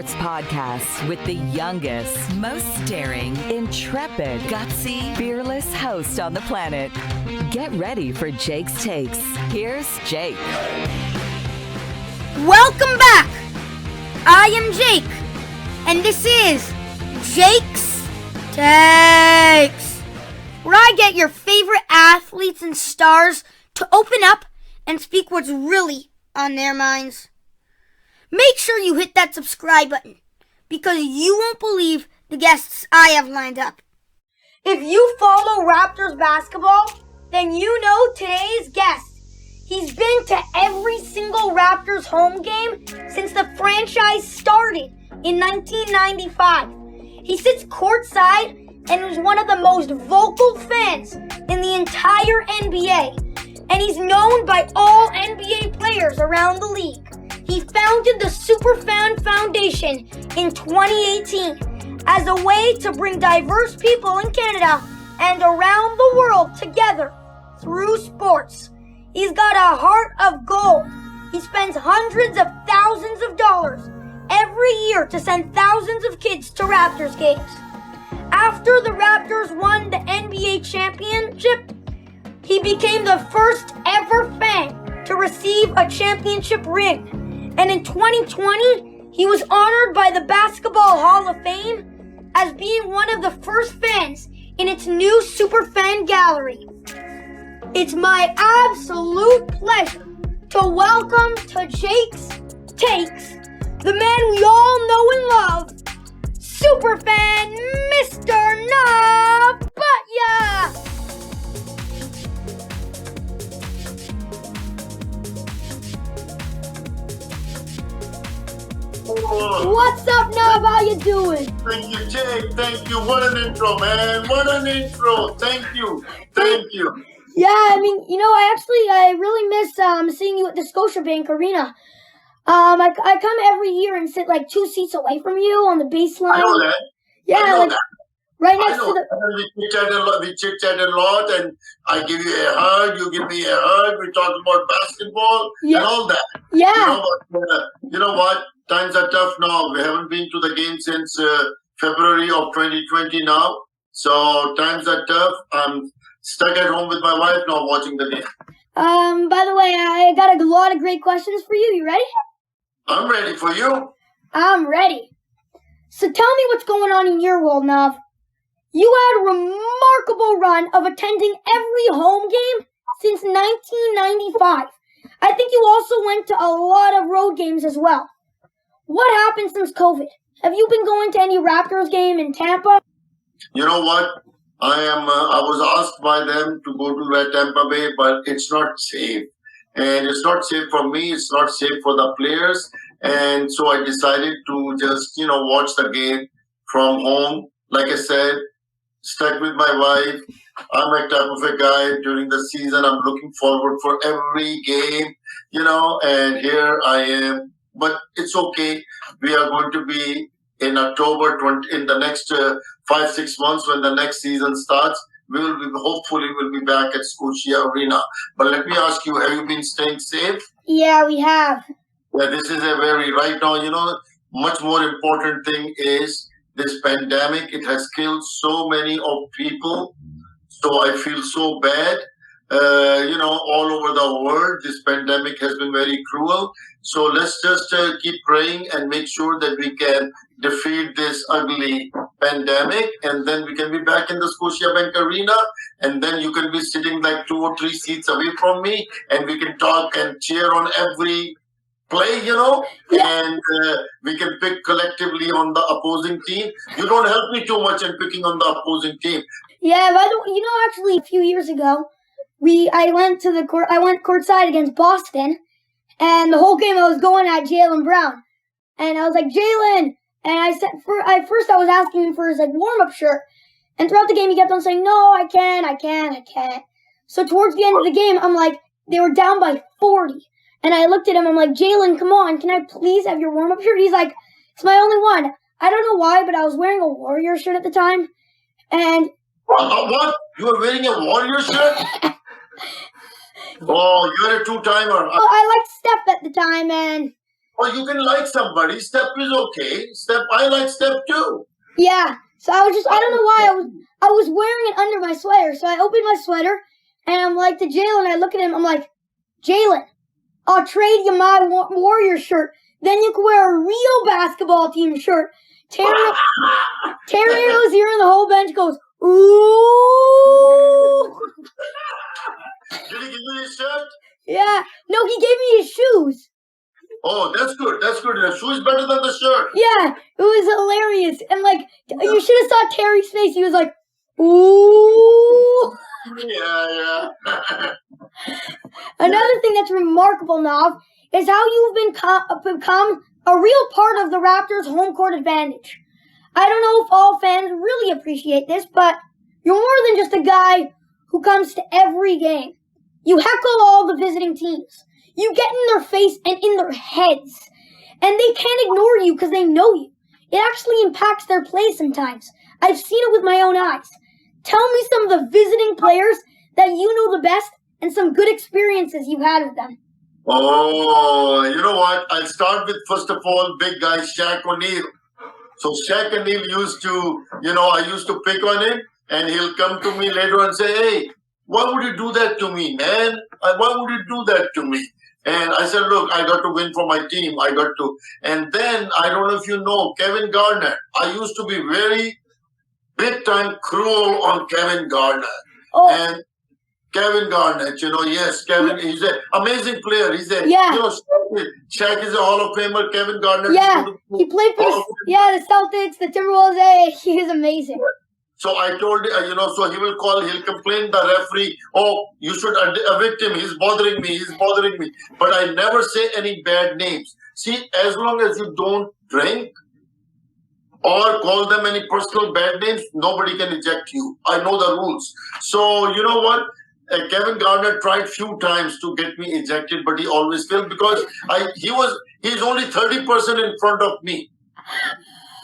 sports podcast with the youngest, most daring, intrepid, gutsy, fearless host on the planet. Get ready for Jake's Takes. Here's Jake. Welcome back. I am Jake, and this is Jake's Takes, where I get your favorite athletes and stars to open up and speak what's really on their minds. Make sure you hit that subscribe button, because you won't believe the guests I have lined up. If you follow Raptors basketball, then you know today's guest. He's been to every single Raptors home game since the franchise started in 1995. He sits courtside and is one of the most vocal fans in the entire NBA. And he's known by all NBA players around the league. He founded the Superfan Foundation in 2018 as a way to bring diverse people in Canada and around the world together through sports. He's got a heart of gold. He spends hundreds of thousands of dollars every year to send thousands of kids to Raptors games. After the Raptors won the NBA championship, he became the first ever fan to receive a championship ring. And in 2020, he was honored by the Basketball Hall of Fame as being one of the first fans in its new Superfan gallery. It's my absolute pleasure to welcome to Jake's Takes the man we all know and love, Superfan Mr. Nav Bhatia! What's up, Nav? How you doing? Thank you, Jake. Thank you. What an intro, man. What an intro. Thank you. Thank you. Yeah, I mean, I really miss seeing you at the Scotiabank Arena. I come every year and sit like 2 seats away from you on the baseline. I know that. Yeah, right next to the. We chit-chat a lot, and I give you a hug, you give me a hug, we talk about basketball and all that. Yeah. You know what? Times are tough now. We haven't been to the game since February of 2020 now. So times are tough. I'm stuck at home with my wife now watching the game. By the way, I got a lot of great questions for you. You ready? I'm ready for you. I'm ready. So tell me what's going on in your world, Nav. You had a remarkable run of attending every home game since 1995. I think you also went to a lot of road games as well. What happened since COVID? Have you been going to any Raptors game in Tampa? You know what? I was asked by them to go to Tampa Bay, but it's not safe. And it's not safe for me. It's not safe for the players. And so I decided to just, watch the game from home. Like I said, stuck with my wife. I'm a type of a guy during the season. I'm looking forward for every game, and here I am. But it's okay. We are going to be in October in the next 5-6 months when the next season starts. Hopefully we'll be back at Scotia Arena. But let me ask you, have you been staying safe? Yeah, we have. Yeah, this is right now, much more important thing is this pandemic. It has killed so many of people. So I feel so bad. All over the world, this pandemic has been very cruel. So let's just keep praying and make sure that we can defeat this ugly pandemic. And then we can be back in the Scotiabank Arena. And then you can be sitting like 2 or 3 seats away from me. And we can talk and cheer on every play, and we can pick collectively on the opposing team. You don't help me too much in picking on the opposing team. Yeah, by the way, actually a few years ago, I went courtside against Boston, and the whole game I was going at Jaylen Brown, and I was like, Jaylen, and I said first I was asking him for his warm-up shirt, and throughout the game he kept on saying, no, I can't. So towards the end of the game, I'm like, they were down by 40, and I looked at him, I'm like, Jaylen, come on, can I please have your warm-up shirt? He's like, it's my only one. I don't know why, but I was wearing a Warrior shirt at the time, and what? You were wearing a Warrior shirt? Oh, you're a two-timer. Well, I liked Steph at the time, and or you can like somebody. Step is okay. I like Step too. Yeah. So I don't know why I was wearing it under my sweater. So I opened my sweater and I'm like to Jalen. I look at him. I'm like, Jalen, I'll trade you my Warrior shirt. Then you can wear a real basketball team shirt. Terry Rozier and the whole bench goes, ooh. Did he give you his shirt? Yeah. No, he gave me his shoes. Oh, that's good. That's good. The shoe is better than the shirt. Yeah, it was hilarious. And like, you should have saw Terry's face. He was like, ooh. Yeah. Another thing that's remarkable, Nav, is how you've become a real part of the Raptors' home court advantage. I don't know if all fans really appreciate this, but you're more than just a guy who comes to every game. You heckle all the visiting teams. You get in their face and in their heads. And they can't ignore you because they know you. It actually impacts their play sometimes. I've seen it with my own eyes. Tell me some of the visiting players that you know the best and some good experiences you've had with them. Oh, you know what? I'll start with, first of all, big guy Shaq O'Neal. So Shaq O'Neal used to, I used to pick on him, and he'll come to me later and say, hey, why would you do that to me, man? Why would you do that to me? And I said, look, I got to win for my team. I got to. And then, I don't know if you know, Kevin Garnett. I used to be very big time cruel on Kevin Garnett. Oh. And Kevin Garnett, yes, Kevin, he's an amazing player. He's a, Shaq is a Hall of Famer. Kevin Garnett. Yeah, he played for the Celtics, the Timberwolves. He is amazing. So I told so he'll complain the referee, oh, you should evict him. He's bothering me. But I never say any bad names. See, as long as you don't drink or call them any personal bad names, nobody can eject you. I know the rules. So you know what? Kevin Garnett tried few times to get me ejected, but he always failed because he's only 30% in front of me.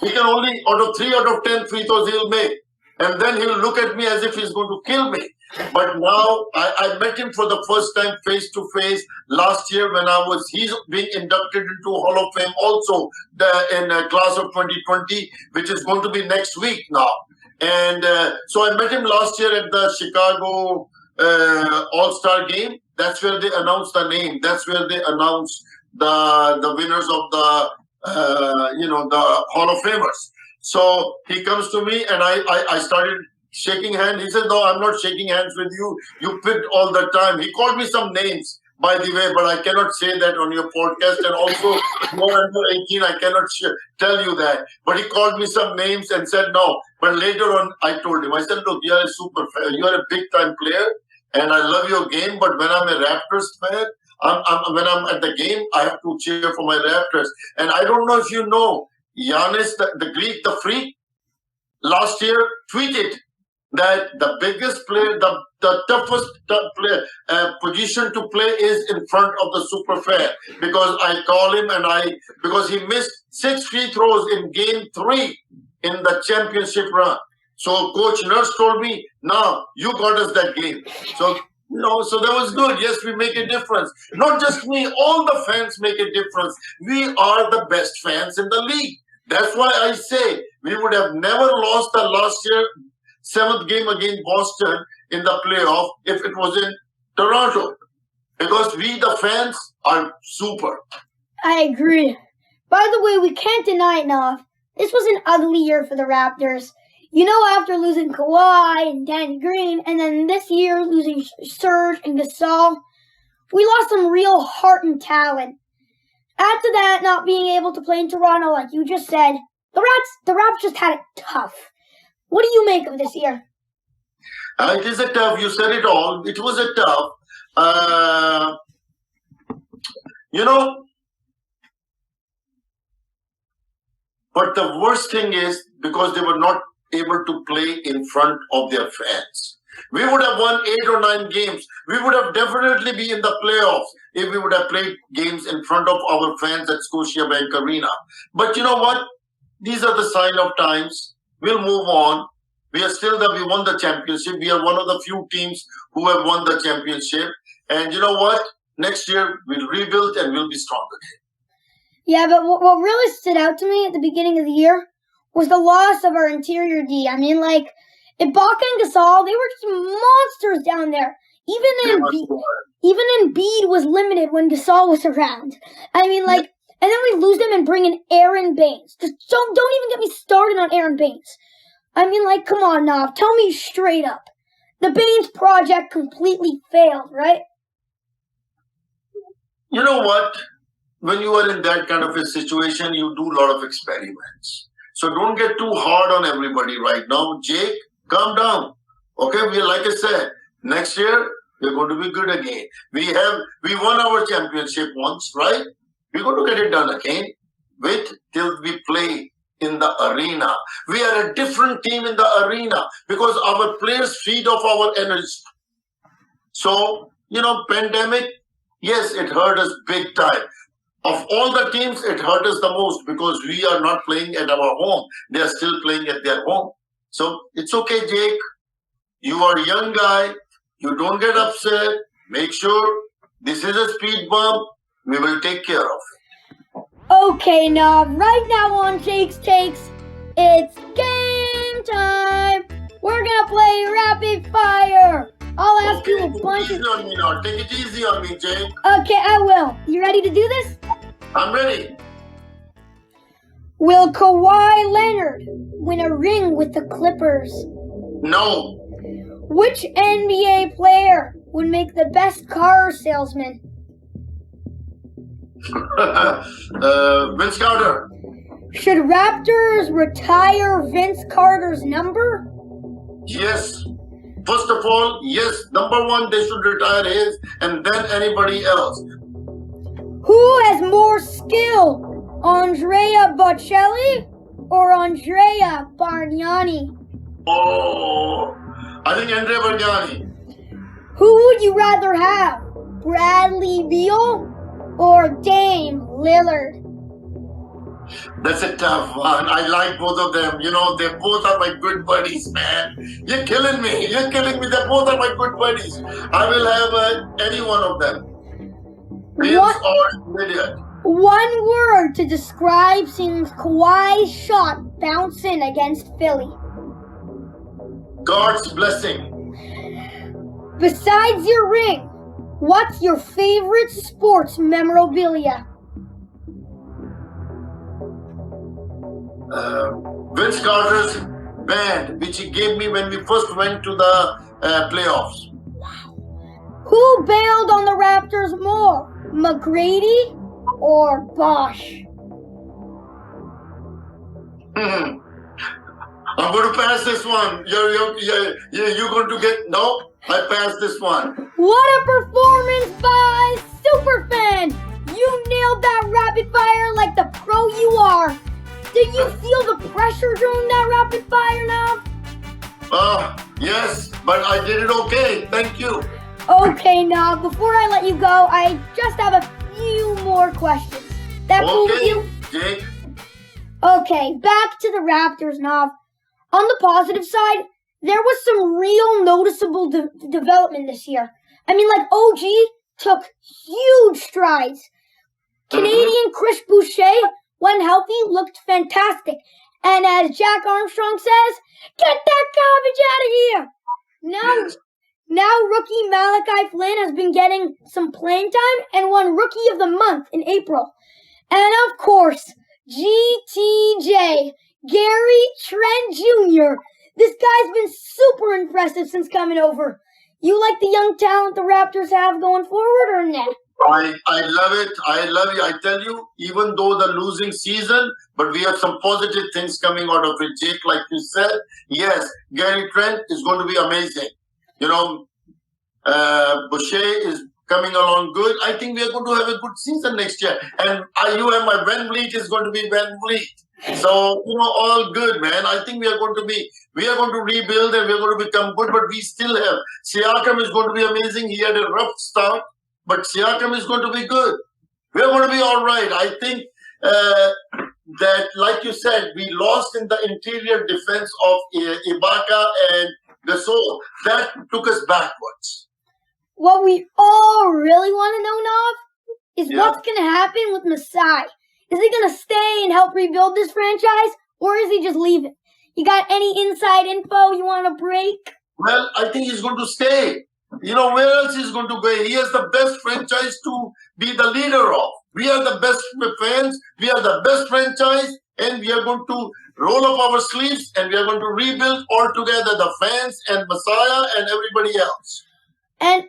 He can only, out of 3 out of 10 free throws he'll make. And then he'll look at me as if he's going to kill me. But now I met him for the first time face to face last year when he's being inducted into Hall of Fame also in class of 2020, which is going to be next week now. And so I met him last year at the Chicago All-Star game. That's where they announced the name. That's where they announced the winners of the Hall of Famers. So he comes to me and I started shaking hands. He said, no, I'm not shaking hands with you. You picked all the time. He called me some names, by the way, but I cannot say that on your podcast. And also, more under 18, I cannot tell you that. But he called me some names and said no. But later on, I told him, I said, look, you're a super fan. You're a big-time player, and I love your game. But when I'm a Raptors fan, when I'm at the game, I have to cheer for my Raptors. And I don't know if you know, Giannis, the Greek, the freak, last year tweeted that the biggest player, the toughest position to play is in front of the Superfan, because I call him because he missed 6 free throws in game 3 in the championship run. So Coach Nurse told me, now you got us that game. So so that was good. Yes, we make a difference. Not just me, all the fans make a difference. We are the best fans in the league. That's why I say we would have never lost the last year 7th game against Boston in the playoff if it was in Toronto. Because we, the fans, are super. I agree. By the way, we can't deny it, Nav. This was an ugly year for the Raptors. After losing Kawhi and Danny Green, and then this year losing Serge and Gasol, we lost some real heart and talent. Add to that not being able to play in Toronto, like you just said, the Raps just had it tough. What do you make of this year? It is a tough. You said it all. It was a tough. But the worst thing is because they were not able to play in front of their fans. We would have won 8 or 9 games. We would have definitely be in the playoffs if we would have played games in front of our fans at Scotiabank Arena. But you know what? These are the sign of times. We'll move on. We won the championship. We are one of the few teams who have won the championship. And you know what? Next year we'll rebuild and we'll be stronger. Yeah, but what really stood out to me at the beginning of the year was the loss of our interior D. I mean, like, Ibaka and Gasol, they were just monsters down there. Even Embiid was limited when Gasol was around. I mean, like, and then we lose them and bring in Aaron Baines. Just don't even get me started on Aaron Baines. I mean, like, come on, Nav, tell me straight up. The Baines project completely failed, right? You know what? When you are in that kind of a situation, you do a lot of experiments. So don't get too hard on everybody right now. Jake, calm down. Okay, like I said, next year we're going to be good again. We won our championship once, right? We're going to get it done again. Wait till we play in the arena. We are a different team in the arena because our players feed off our energy. So, pandemic, yes, it hurt us big time. Of all the teams, it hurt us the most because we are not playing at our home. They are still playing at their home. So it's okay, Jake. You are a young guy. You don't get upset. Make sure this is a speed bump. We will take care of it. Okay, Nav. Right now on Jake's Takes, it's game time. We're gonna play rapid fire. I'll ask you a bunch of... Take it easy on me now. Take it easy on me, Jake. Okay, I will. You ready to do this? I'm ready. Will Kawhi Leonard win a ring with the Clippers? No. Which NBA player would make the best car salesman? Vince Carter. Should Raptors retire Vince Carter's number? Yes. First of all, yes, number one, they should retire his and then anybody else. Who has more skill, Andrea Bocelli or Andrea Bargnani? Oh, I think Andrea Bargnani. Who would you rather have, Bradley Beal or Dame Lillard? That's a tough one. I like both of them. They both are my good buddies, man. You're killing me. They both are my good buddies. I will have any one of them. Vince or Lydia. One word to describe seeing Kawhi's shot bounce in against Philly. God's blessing. Besides your ring, what's your favorite sports memorabilia? Vince Carter's band, which he gave me when we first went to the playoffs. Who bailed on the Raptors more, McGrady or Bosch? I'm going to pass this one. You're going to get... No, I passed this one. What a performance by Superfan! You nailed that rapid fire like the pro you are. Did you feel the pressure during that rapid fire now? Yes, but I did it okay. Thank you. Okay, now, before I let you go, I just have a few more questions. That cool with you? Jake. Okay, back to the Raptors, Nav. On the positive side, there was some real noticeable development this year. I mean, like, OG took huge strides. Canadian Chris Boucher, when healthy, looked fantastic. And as Jack Armstrong says, get that garbage out of here! Now rookie Malachi Flynn has been getting some playing time and won Rookie of the Month in April. And of course, GTJ, Gary Trent Jr. This guy's been super impressive since coming over. You like the young talent the Raptors have going forward or not? I love it. I love it. I tell you, even though the losing season, but we have some positive things coming out of it, Jake, like you said. Yes, Gary Trent is going to be amazing. Boucher is coming along good. I think we are going to have a good season next year. And you and my Van Vliet is going to be Van Vliet. So, all good, man. I think we are going to rebuild and we are going to become good, but we still have. Siakam is going to be amazing. He had a rough start, but Siakam is going to be good. We are going to be all right. I think that, like you said, we lost in the interior defense of Ibaka and Gasol. That took us backwards. What we all really want to know, Nav, is what's going to happen with Masai. Is he going to stay and help rebuild this franchise, or is he just leaving? You got any inside info you want to break? Well, I think he's going to stay. Where else he's going to go? He has the best franchise to be the leader of. We are the best fans. We are the best franchise. And we are going to roll up our sleeves and we are going to rebuild all together, the fans and Messiah and everybody else. And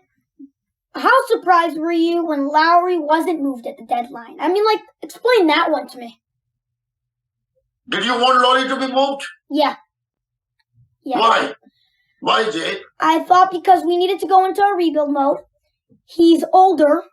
how surprised were you when Lowry wasn't moved at the deadline? I mean, explain that one to me. Did you want Lowry to be moved? Yeah. Why? Why, Jay? I thought because we needed to go into a rebuild mode. He's older,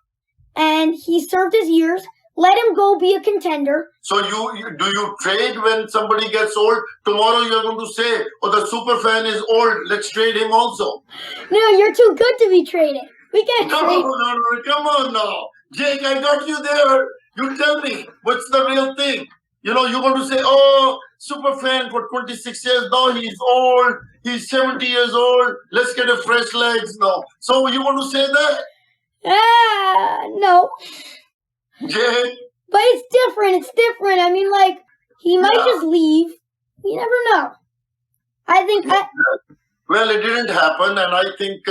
and he served his years. Let him go be a contender. So do you trade when somebody gets old? Tomorrow you're going to say, the Superfan is old, let's trade him also. No, you're too good to be traded. We can't trade. No, come on now. Jake, I got you there. You tell me, what's the real thing? You're going to say, Superfan for 26 years. Now he's old. He's 70 years old. Let's get a fresh legs now. So you want to say that? No. Jake? But it's different. I mean, he might just leave. You never know. Well, it didn't happen, and I think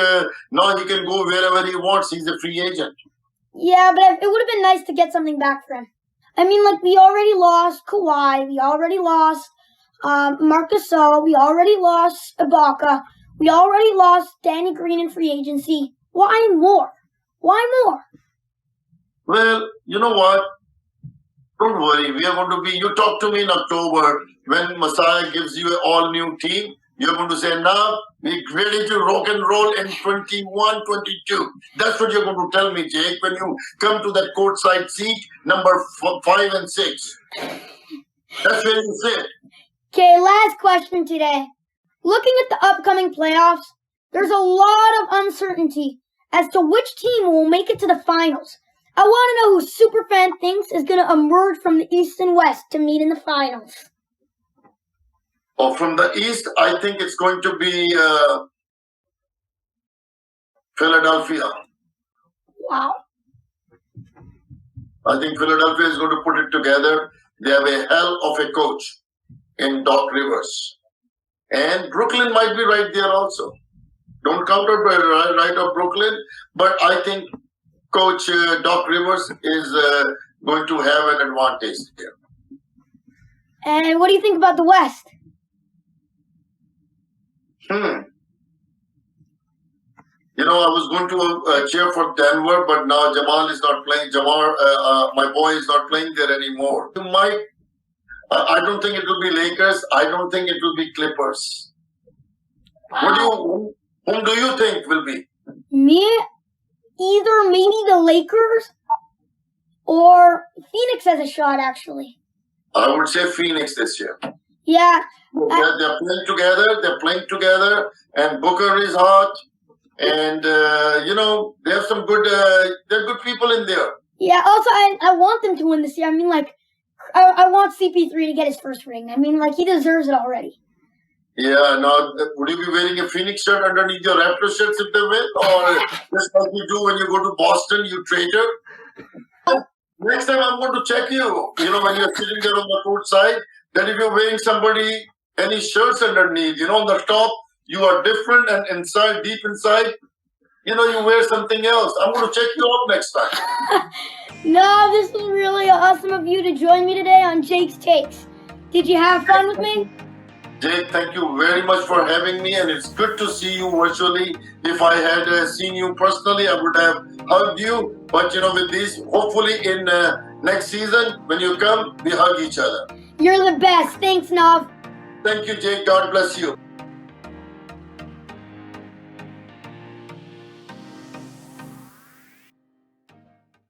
now he can go wherever he wants. He's a free agent. Yeah, but it would have been nice to get something back for him. I mean, we already lost Kawhi. We already lost Marc Gasol. We already lost Ibaka. We already lost Danny Green in free agency. Why more? Well, you know what? Don't worry. We are going to be... You talk to me in October when Messiah gives you an all-new team. You're going to say, now we're ready to rock and roll in 21, 22. That's what you're going to tell me, Jake, when you come to that courtside seat, number 5 and 6. That's where you sit. Okay, last question today. Looking at the upcoming playoffs, there's a lot of uncertainty as to which team will make it to the finals. I want to know who Superfan thinks is going to emerge from the East and West to meet in the finals. From the East, I think it's going to be Philadelphia. Wow. I think Philadelphia is going to put it together. They have a hell of a coach in Doc Rivers. And Brooklyn might be right there also. Don't count out right of Brooklyn, but I think Coach Doc Rivers is going to have an advantage there. And what do you think about the West? I was going to cheer for Denver, but now Jamal is not playing. My boy is not playing there anymore. I don't think it will be Lakers. I don't think it will be Clippers. Wow. Whom do you think will be? Me? Either maybe the Lakers or Phoenix has a shot, actually. I would say Phoenix this year. Yeah. They're playing together, and Booker is hot, and they have some good. They're good people in there. Yeah. Also, I want them to win this year. I mean, I want CP3 to get his first ring. I mean, he deserves it already. Yeah. Now, would you be wearing a Phoenix shirt underneath your Raptors shirts if they win, or just like you do when you go to Boston, you traitor? Next time I'm going to check you. When you're sitting there on the court side, that if you're wearing any shirts underneath, on the top, you are different, and inside, deep inside, you wear something else. I'm going to check you out next time. No, this was really awesome of you to join me today on Jake's Takes. Did you have fun with me? Jake, thank you very much for having me, and it's good to see you virtually. If I had seen you personally, I would have hugged you. But, with this, hopefully in next season, when you come, we hug each other. You're the best. Thanks, Nav. Thank you, Jake. God bless you.